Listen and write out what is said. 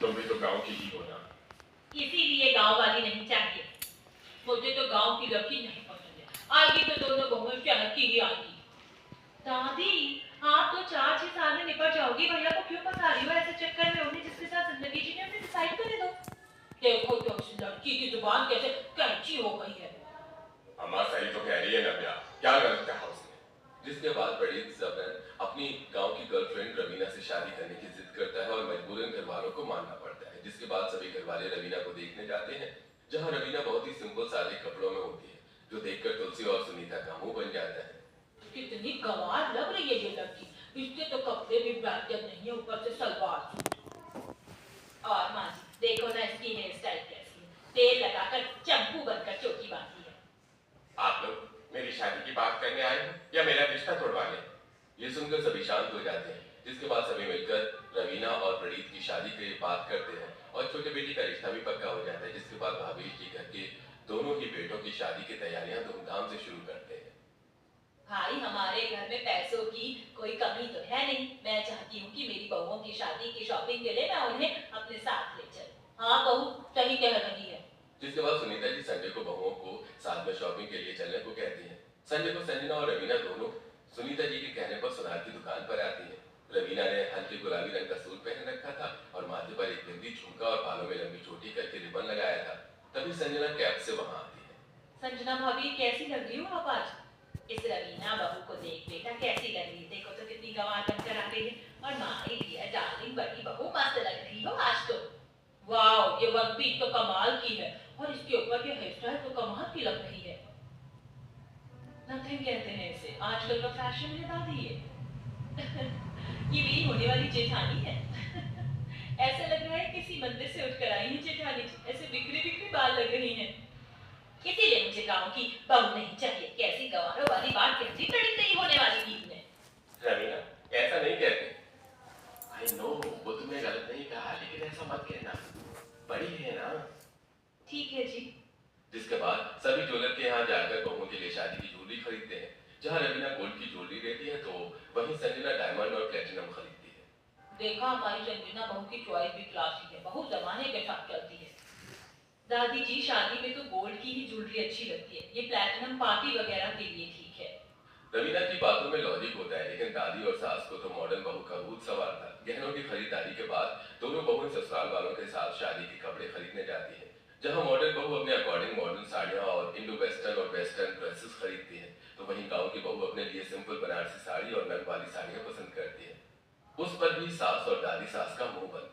तुम भी तो गांव की ही हो ना। इसीलिए गांव वाली नहीं चाहिए। मुझे तो गांव की लड़की नहीं पसंद है। आगे तो दोनों बहुएं शहर की ही आती। दादी, आप तो 4-6 साल में निपट जाओगी, भैया को क्यों फंसा रही हो ऐसे चक्कर में? उन्हें जिसके साथ जिंदगी जीनी है उन्हें डिसाइड करने दो। देखो तो उस लड़की की जुबान कैसे कैंची हो गई है। अम्मा सही तो कह रही है नव्या, क्या गलत कहा उसने? जिसके बाद बड़ी जबरन अपनी गांव की गर्लफ्रेंड रवीना से शादी करने की जिद करता है और मजबूरन घर वालों को मानना पड़ता है। जिसके बाद सभी घर वाले रवीना को देखने जाते हैं, जहां रवीना बहुत ही सिंपल सादे कपड़ों में होती है, जो देखकर तुलसी और सुनीता का मुंह बन जाता है। कितनी गंवार लग रही है ये लड़की। इसके तो कपड़े भी ब्रांडेड नहीं है, ऊपर से सलवार सूट। और माँ जी देखो ना इसकी हेयर स्टाइल कैसी है, तेल लगाकर चंपू बनकर चोटी बांधी है। आप लोग मेरी शादी की बात करने आए हो या मेरा रिश्ता तोड़वाने? ये सुनकर सभी शांत हो जाते हैं। जिसके बाद सभी मिलकर रवीना और प्रणीत की शादी की बात करते हैं और छोटे बेटी का रिश्ता भी पक्का हो जाता है। जिसके बाद भाभी जी घर के दोनों ही बेटों की शादी की तैयारियां धूमधाम से शुरू करते हैं। भाई हमारे घर में पैसों की कोई कमी तो है नहीं। मैं चाहती हूँ कि मेरी बहुओं की शादी की शॉपिंग के लिए मैं उन्हें अपने साथ ले चलूं। हाँ बहू सही कह रही है। जिसके बाद सुनीता जी संजय को बहुओं को साथ में शॉपिंग के लिए चलने को कहती हैं। संजय को संजना और रवीना दोनों सुनीता जी के कहने पर सुनार की दुकान पर आती है। रवीना ने हल्के गुलाबी रंग का सूट पहन रखा था और माथे पर एक बिंदी, झुमका और बालों में लंबी चोटी करके रिबन लगाया था। तभी संजना कैब से वहां आती है। संजना भाभी कैसी लग रही हो आप आज? इस रवीना बहू को देख बेटा कैसी लग रही है, देखो तो कितनी गंवार बनकर आ गई है। और माई डियर डार्लिंग बड़ी बहू मस्त लग रही हो आज तो। वाओ, ये वन पीस तो कमाल की है और इसके ऊपर ये हेयर स्टाइल तो कमाल की लग रही है। नथिंग कहते हैं इसे, आजकल का फैशन है दादी ये। ये मेरी होने वाली जेठानी है। ऐसा लग रहा है किसी मंदिर से उठकर आई है जेठानी जी, ऐसे बिखरे बिखरे बाल लग रही हैं। इसीलिए मुझे गांव की बहू नहीं चाहिए। कैसी गंवारों वाली बात कहती पड़ी तेरी होने वाली बीवी ने। रवीना ऐसा नहीं कहते। आई नो वो तुमने गलत नहीं कहा, लेकिन ऐसा मत कहना, बड़ी है ना। ठीक है जी। जिसके बाद सभी ज्वेलर के यहाँ जाकर बहुओं के लिए शादी की ज्वेलरी खरीदते हैं। जहाँ रवीना गोल्ड की ज्वेलरी लेती है तो वहीं संजना डायमंड और प्लेटिनम खरीदती है। देखा हमारी संजना बहू की चॉइस भी क्लासी है, बहुत जमाने के साथ चलती है। दादी जी शादी में तो गोल्ड की ही ज्वेलरी अच्छी लगती है, ये प्लैटिनम पार्टी वगैरह के लिए ठीक है। रवीना की बातों में लॉजिक होता है, लेकिन दादी और सास को तो मॉडर्न बहू का भूत सवार था। गहनों की खरीदारी के बाद दोनों बहुएं ससुराल वालों के साथ शादी के कपड़े खरीदने जाती है। जहां मॉडर्न बहू अपने अकॉर्डिंग मॉडर्न साड़ियां और इंडो वेस्टर्न और वेस्टर्न ड्रेसेस खरीदती है, तो वहीं गांव की बहू अपने लिए सिंपल बनारसी साड़ी और नग वाली साड़ियां पसंद करती है। उस पर भी सास और दादी सास का मुंह बनता है।